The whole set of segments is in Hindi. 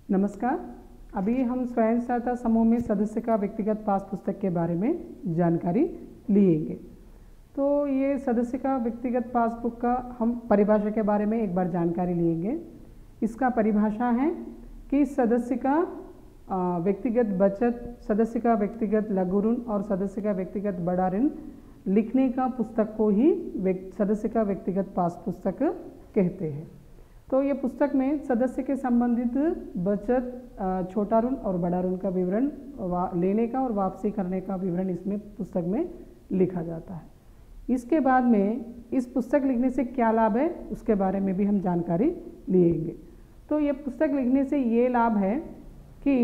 नमस्कार। अभी हम स्वयं सहायता समूह में सदस्य का व्यक्तिगत पास पुस्तक के बारे में जानकारी लेंगे। तो ये सदस्य का व्यक्तिगत पासबुक का हम परिभाषा के बारे में एक बार जानकारी लेंगे। इसका परिभाषा है कि सदस्य का व्यक्तिगत बचत, सदस्य का व्यक्तिगत लघु ऋण और सदस्य का व्यक्तिगत बड़ा ऋण लिखने का पुस्तक को ही सदस्य का व्यक्तिगत पास पुस्तक कहते हैं। तो ये पुस्तक में सदस्य के संबंधित बचत, छोटा ऋण और बड़ा ऋण का विवरण, लेने का और वापसी करने का विवरण इसमें पुस्तक में लिखा जाता है। इसके बाद में इस पुस्तक लिखने से क्या लाभ है उसके बारे में भी हम जानकारी लेंगे। तो ये पुस्तक लिखने से ये लाभ है कि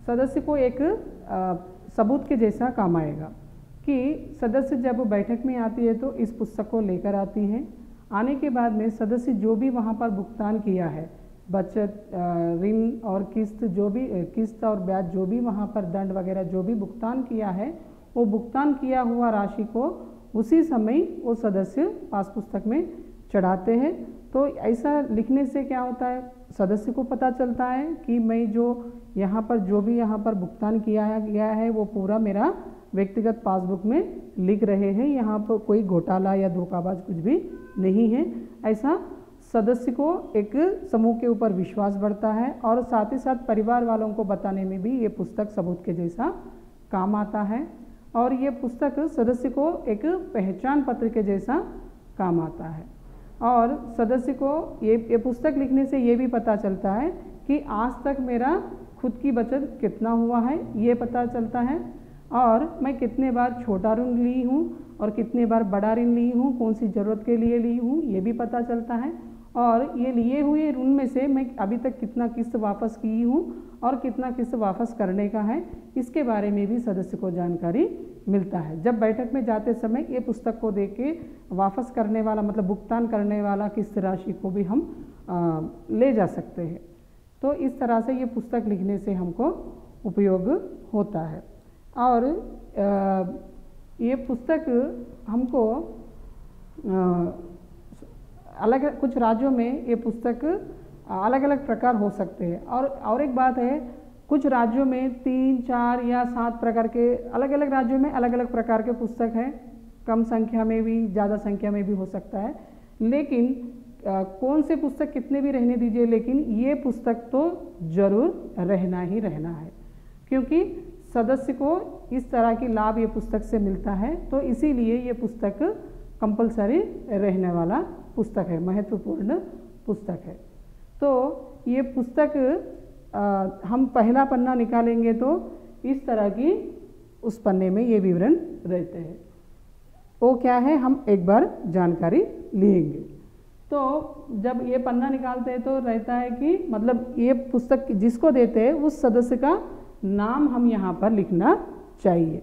सदस्य को एक सबूत के जैसा काम आएगा कि सदस्य जब बैठक में आती है तो इस पुस्तक को लेकर आती है। आने के बाद में सदस्य जो भी वहाँ पर भुगतान किया है, बचत, ऋण और किस्त, जो भी किस्त और ब्याज, जो भी वहाँ पर दंड वगैरह जो भी भुगतान किया है, वो भुगतान किया हुआ राशि को उसी समय वो सदस्य पास पुस्तक में चढ़ाते हैं। तो ऐसा लिखने से क्या होता है, सदस्य को पता चलता है कि मैं जो यहाँ पर भुगतान किया गया है वो पूरा मेरा व्यक्तिगत पासबुक में लिख रहे हैं, यहाँ पर कोई घोटाला या धोखाबाज कुछ भी नहीं है। ऐसा सदस्य को एक समूह के ऊपर विश्वास बढ़ता है और साथ ही साथ परिवार वालों को बताने में भी ये पुस्तक सबूत के जैसा काम आता है। और ये पुस्तक सदस्य को एक पहचान पत्र के जैसा काम आता है। और सदस्य को ये पुस्तक लिखने से ये भी पता चलता है कि आज तक मेरा खुद की बचत कितना हुआ है, ये पता चलता है, और मैं कितने बार छोटा ऋण ली हूँ और कितने बार बड़ा ऋण ली हूँ, कौन सी ज़रूरत के लिए ली हूँ, ये भी पता चलता है। और ये लिए हुए ऋण में से मैं अभी तक कितना किस्त वापस की हूँ और कितना किस्त वापस करने का है, इसके बारे में भी सदस्य को जानकारी मिलता है। जब बैठक में जाते समय ये पुस्तक को देख के वापस करने वाला, मतलब भुगतान करने वाला किस्त राशि को भी हम ले जा सकते हैं। तो इस तरह से ये पुस्तक लिखने से हमको उपयोग होता है। और ये पुस्तक हमको कुछ राज्यों में ये पुस्तक अलग अलग प्रकार हो सकते हैं। और एक बात है, कुछ राज्यों में 3, 4 या 7 प्रकार के, अलग अलग राज्यों में अलग अलग प्रकार के पुस्तक हैं। कम संख्या में भी, ज़्यादा संख्या में भी हो सकता है। लेकिन कौन से पुस्तक कितने भी रहने दीजिए, लेकिन ये पुस्तक तो ज़रूर रहना ही रहना है, क्योंकि सदस्य को इस तरह की लाभ ये पुस्तक से मिलता है। तो इसीलिए ये पुस्तक कंपलसरी रहने वाला पुस्तक है, महत्वपूर्ण पुस्तक है। तो ये पुस्तक हम पहला पन्ना निकालेंगे तो इस तरह की उस पन्ने में ये विवरण रहते हैं। वो क्या है, हम एक बार जानकारी लेंगे। तो जब ये पन्ना निकालते हैं तो रहता है कि मतलब ये पुस्तक जिसको देते हैं उस सदस्य का नाम हम यहाँ पर लिखना चाहिए।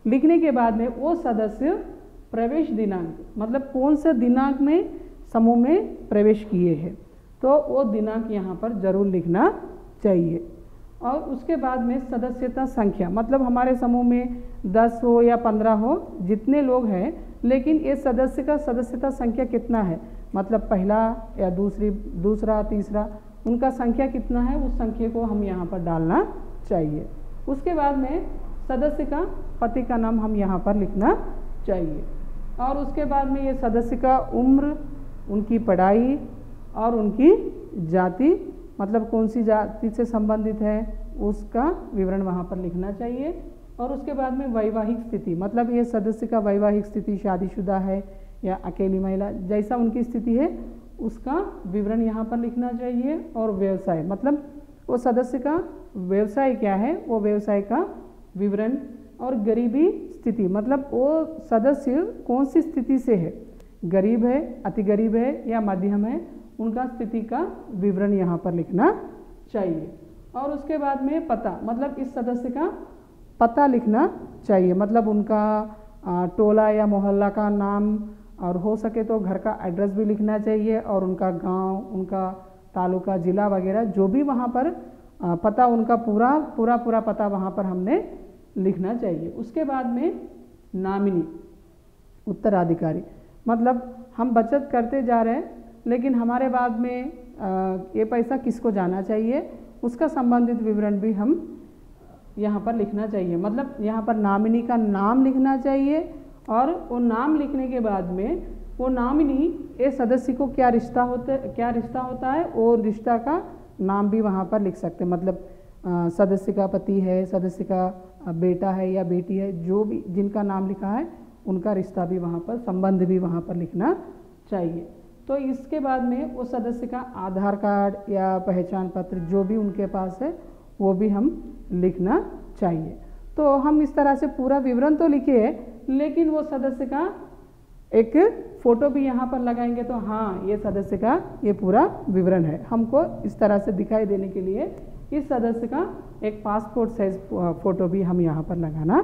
लिखने के बाद में वो सदस्य प्रवेश दिनांक, मतलब कौन से दिनांक में समूह में प्रवेश किए हैं, तो वो दिनांक यहाँ पर जरूर लिखना चाहिए। और उसके बाद में सदस्यता संख्या, मतलब हमारे समूह में 10 हो या 15 हो, जितने लोग हैं, लेकिन ये सदस्य का सदस्यता संख्या कितना है, मतलब पहला या दूसरा, तीसरा, उनका संख्या कितना है, उस संख्या को हम यहाँ पर डालना चाहिए। उसके बाद में सदस्य का पति का नाम हम यहाँ पर लिखना चाहिए। और उसके बाद में ये सदस्य का उम्र, उनकी पढ़ाई और उनकी जाति, मतलब कौन सी जाति से संबंधित है, उसका विवरण वहाँ पर लिखना चाहिए। और उसके बाद में वैवाहिक स्थिति, मतलब ये सदस्य का वैवाहिक स्थिति शादीशुदा है या अकेली महिला, जैसा उनकी स्थिति है उसका विवरण यहाँ पर लिखना चाहिए। और व्यवसाय, मतलब वो सदस्य का व्यवसाय क्या है, वो व्यवसाय का विवरण। और गरीबी स्थिति, मतलब वो सदस्य कौन सी स्थिति से है, गरीब है, अति गरीब है या मध्यम है, उनका स्थिति का विवरण यहाँ पर लिखना चाहिए। और उसके बाद में पता, मतलब इस सदस्य का पता लिखना चाहिए, मतलब उनका टोला या मोहल्ला का नाम, और हो सके तो घर का एड्रेस भी लिखना चाहिए, और उनका गांव, उनका तालुका, जिला वगैरह जो भी वहाँ पर पता, उनका पूरा पता वहाँ पर हमने लिखना चाहिए। उसके बाद में नामिनी, उत्तराधिकारी, मतलब हम बचत करते जा रहे हैं लेकिन हमारे बाद में ये पैसा किसको जाना चाहिए, उसका संबंधित विवरण भी हम यहाँ पर लिखना चाहिए। मतलब यहाँ पर नॉमिनी का नाम लिखना चाहिए और वो नाम लिखने के बाद में वो नॉमिनी ये सदस्य को क्या रिश्ता होता है और रिश्ता का नाम भी वहाँ पर लिख सकते हैं। मतलब सदस्य का पति है, सदस्य का बेटा है या बेटी है, जो भी जिनका नाम लिखा है उनका रिश्ता भी वहाँ पर, संबंध भी वहाँ पर लिखना चाहिए। तो इसके बाद में वो सदस्य का आधार कार्ड या पहचान पत्र जो भी उनके पास है वो भी हम लिखना चाहिए। तो हम इस तरह से पूरा विवरण तो लिखे है, लेकिन वो सदस्य का एक फ़ोटो भी यहाँ पर लगाएंगे तो हाँ ये सदस्य का ये पूरा विवरण है। हमको इस तरह से दिखाई देने के लिए इस सदस्य का एक पासपोर्ट साइज फ़ोटो भी हम यहाँ पर लगाना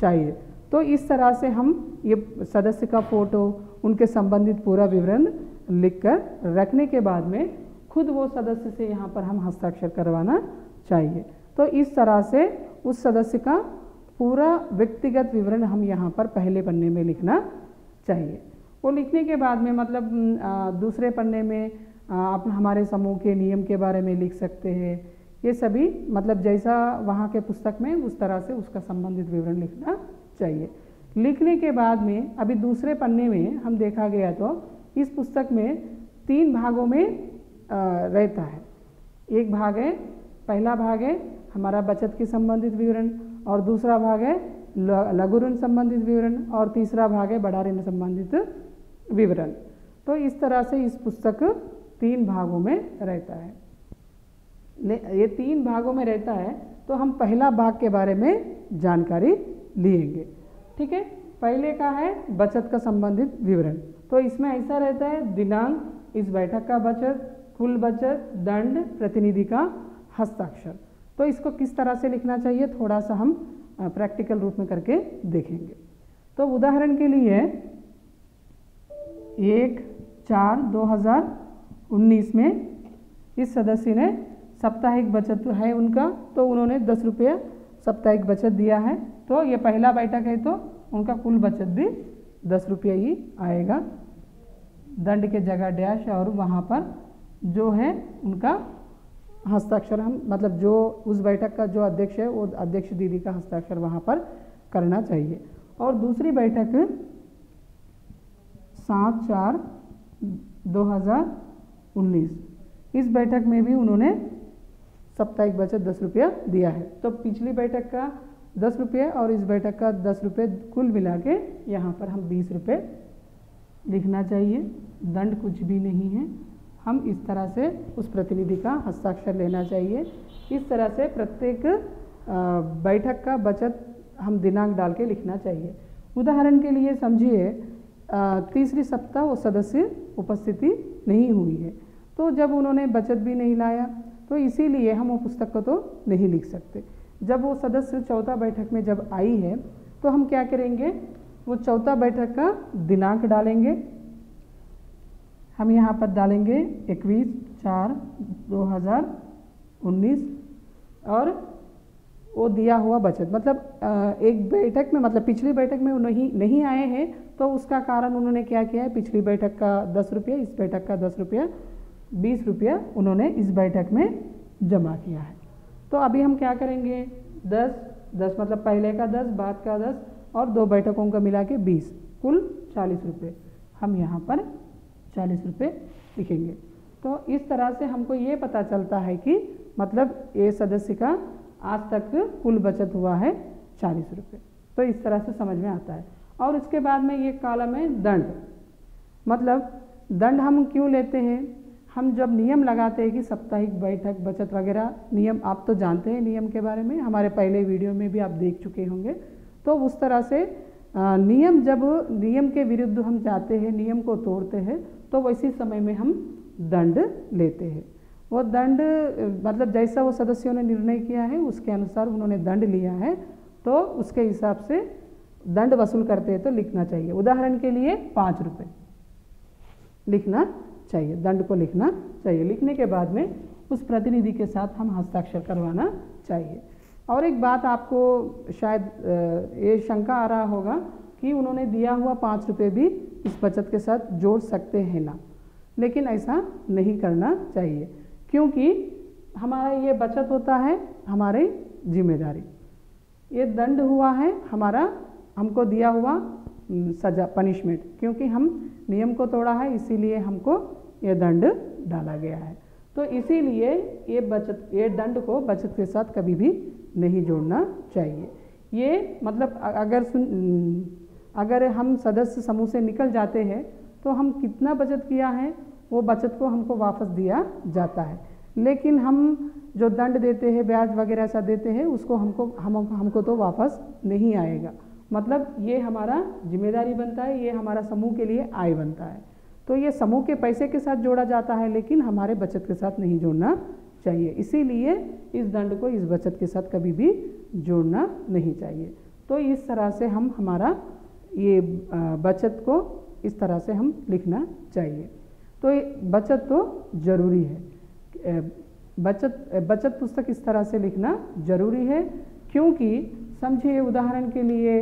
चाहिए। तो इस तरह से हम ये सदस्य का फ़ोटो, उनके संबंधित पूरा विवरण लिखकर रखने के बाद में खुद वो सदस्य से यहाँ पर हम हस्ताक्षर करवाना चाहिए। तो इस तरह से उस सदस्य का पूरा व्यक्तिगत विवरण हम यहाँ पर पहले पन्ने में लिखना चाहिए। वो लिखने के बाद में मतलब दूसरे पन्ने में आप हमारे समूह के नियम के बारे में लिख सकते हैं। ये सभी मतलब जैसा वहाँ के पुस्तक में उस तरह से उसका संबंधित विवरण लिखना चाहिए। लिखने के बाद में अभी दूसरे पन्ने में हम देखा गया तो इस पुस्तक में 3 भागों में रहता है। एक भाग है, पहला भाग है हमारा बचत के संबंधित विवरण, और दूसरा भाग है लघु ऋण संबंधित विवरण, और तीसरा भाग है बड़ा ऋण संबंधित विवरण। तो इस तरह से इस पुस्तक 3 भागों में रहता है। ये 3 भागों में रहता है तो हम पहला भाग के बारे में जानकारी लेंगे। ठीक है, पहले का है बचत का संबंधित विवरण। तो इसमें ऐसा रहता है दिनांक, इस बैठक का बचत, कुल बचत, दंड, प्रतिनिधि का हस्ताक्षर। तो इसको किस तरह से लिखना चाहिए थोड़ा सा हम प्रैक्टिकल रूप में करके देखेंगे। तो उदाहरण के लिए 1/4/2019 में इस सदस्य ने साप्ताहिक बचत है उनका, तो उन्होंने 10 रुपये साप्ताहिक बचत दिया है। तो ये पहला बैठक है तो उनका कुल बचत भी 10 रुपये ही आएगा। दंड के जगह डैश और वहाँ पर जो है उनका हस्ताक्षर हम मतलब जो उस बैठक का जो अध्यक्ष है वो अध्यक्ष दीदी का हस्ताक्षर वहाँ पर करना चाहिए। और दूसरी बैठक 7/4/2019 इस बैठक में भी उन्होंने साप्ताहिक बचत 10 रुपया दिया है। तो पिछली बैठक का 10 रुपये और इस बैठक का 10 रुपये कुल मिला के यहाँ पर हम 20 रुपये लिखना चाहिए। दंड कुछ भी नहीं है। हम इस तरह से उस प्रतिनिधि का हस्ताक्षर लेना चाहिए। इस तरह से प्रत्येक बैठक का बचत हम दिनांक डाल के लिखना चाहिए। उदाहरण के लिए समझिए तीसरी सप्ताह वो सदस्य उपस्थिति नहीं हुई है, तो जब उन्होंने बचत भी नहीं लाया तो इसीलिए हम वो पुस्तक को तो नहीं लिख सकते। जब वो सदस्य चौथा बैठक में जब आई है तो हम क्या करेंगे, वो चौथा बैठक का दिनांक डालेंगे। हम यहाँ पर डालेंगे 21/4/2019 और वो दिया हुआ बचत मतलब एक बैठक में मतलब पिछली बैठक में वो नहीं आए हैं तो उसका कारण उन्होंने क्या किया है, पिछली बैठक का 10 रुपये, इस बैठक का 10 रुपया, 20 रुपया उन्होंने इस बैठक में जमा किया है। तो अभी हम क्या करेंगे, 10 मतलब पहले का 10, बाद का 10 और 2 बैठकों का मिला के 20, कुल 40 रुपये। हम यहाँ पर 40 रुपये लिखेंगे। तो इस तरह से हमको ये पता चलता है कि मतलब ये सदस्य का आज तक कुल बचत हुआ है 40 रुपये। तो इस तरह से समझ में आता है। और इसके बाद में ये कॉलम है दंड। मतलब दंड हम क्यों लेते हैं, हम जब नियम लगाते हैं कि साप्ताहिक बैठक बचत वगैरह नियम, आप तो जानते हैं नियम के बारे में, हमारे पहले वीडियो में भी आप देख चुके होंगे। तो उस तरह से नियम, जब नियम के विरुद्ध हम जाते हैं, नियम को तोड़ते हैं, तो वैसी समय में हम दंड लेते हैं। वो दंड मतलब जैसा वो सदस्यों ने निर्णय किया है उसके अनुसार उन्होंने दंड लिया है, तो उसके हिसाब से दंड वसूल करते हैं तो लिखना चाहिए। उदाहरण के लिए 5 रुपये लिखना चाहिए, दंड को लिखना चाहिए। लिखने के बाद में उस प्रतिनिधि के साथ हम हस्ताक्षर करवाना चाहिए। और एक बात आपको शायद ये शंका आ रहा होगा कि उन्होंने दिया हुआ 5 रुपये भी इस बचत के साथ जोड़ सकते हैं ना, लेकिन ऐसा नहीं करना चाहिए, क्योंकि हमारा ये बचत होता है हमारी जिम्मेदारी, ये दंड हुआ है हमारा हमको दिया हुआ सजा पनिशमेंट, क्योंकि हम नियम को तोड़ा है इसीलिए हमको ये दंड डाला गया है। तो इसीलिए ये दंड को बचत के साथ कभी भी नहीं जोड़ना चाहिए। ये मतलब अगर हम सदस्य समूह से निकल जाते हैं तो हम कितना बचत किया है वो बचत को हमको वापस दिया जाता है, लेकिन हम जो दंड देते हैं ब्याज वगैरह ऐसा देते हैं उसको हमको तो वापस नहीं आएगा। मतलब ये हमारा जिम्मेदारी बनता है, ये हमारा समूह के लिए आय बनता है। तो ये समूह के पैसे के साथ जोड़ा जाता है लेकिन हमारे बचत के साथ नहीं जोड़ना चाहिए, इसीलिए इस दंड को इस बचत के साथ कभी भी जोड़ना नहीं चाहिए। तो इस तरह से हम हमारा ये बचत को इस तरह से हम लिखना चाहिए। तो बचत तो ज़रूरी है, बचत पुस्तक इस तरह से लिखना ज़रूरी है, क्योंकि समझिए उदाहरण के लिए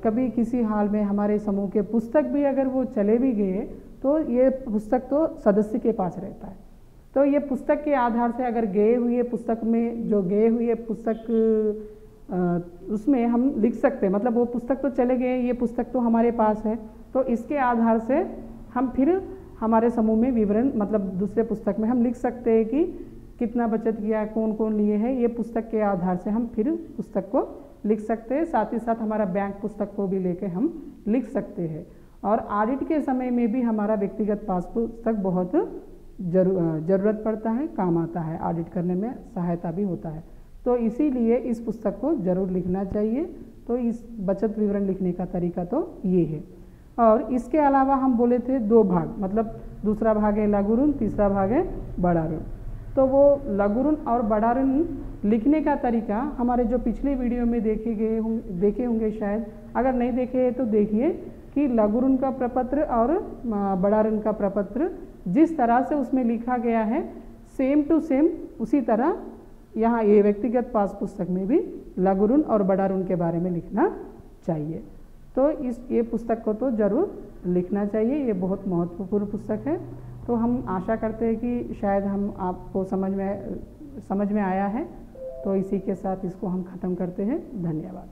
कभी किसी हाल में हमारे समूह के पुस्तक भी अगर वो चले भी गए तो ये पुस्तक तो सदस्य के पास रहता है। तो ये पुस्तक के आधार से अगर गए हुए पुस्तक में जो गए हुए पुस्तक उसमें हम लिख सकते हैं, मतलब वो पुस्तक तो चले गए, ये पुस्तक तो हमारे पास है, तो इसके आधार से हम फिर हमारे समूह में विवरण मतलब दूसरे पुस्तक में हम लिख सकते हैं कि कितना बचत किया, कौन कौन लिए है, ये पुस्तक के आधार से हम फिर पुस्तक को लिख सकते हैं। साथ ही साथ हमारा बैंक पुस्तक को भी लेके हम लिख सकते हैं। और ऑडिट के समय में भी हमारा व्यक्तिगत पास पुस्तक बहुत ज़रूरत पड़ता है, काम आता है, ऑडिट करने में सहायता भी होता है। तो इसीलिए इस पुस्तक को ज़रूर लिखना चाहिए। तो इस बचत विवरण लिखने का तरीका तो ये है। और इसके अलावा हम बोले थे 2 भाग, मतलब दूसरा भाग है लघु ऋण, तीसरा भाग है बड़ा ऋण। तो वो लघु ऋण और बड़ा ऋण लिखने का तरीका हमारे जो पिछले वीडियो में देखे होंगे शायद, अगर नहीं देखे तो देखिए कि लघु ऋण का प्रपत्र और बड़ा ऋण का प्रपत्र जिस तरह से उसमें लिखा गया है सेम टू सेम उसी तरह यहाँ ये व्यक्तिगत पास पुस्तक में भी लघु ऋण और बड़ा ऋण के बारे में लिखना चाहिए। तो ये पुस्तक को तो ज़रूर लिखना चाहिए, ये बहुत महत्वपूर्ण पुस्तक है। तो हम आशा करते हैं कि शायद हम आपको समझ में आया है। तो इसी के साथ इसको हम ख़त्म करते हैं। धन्यवाद।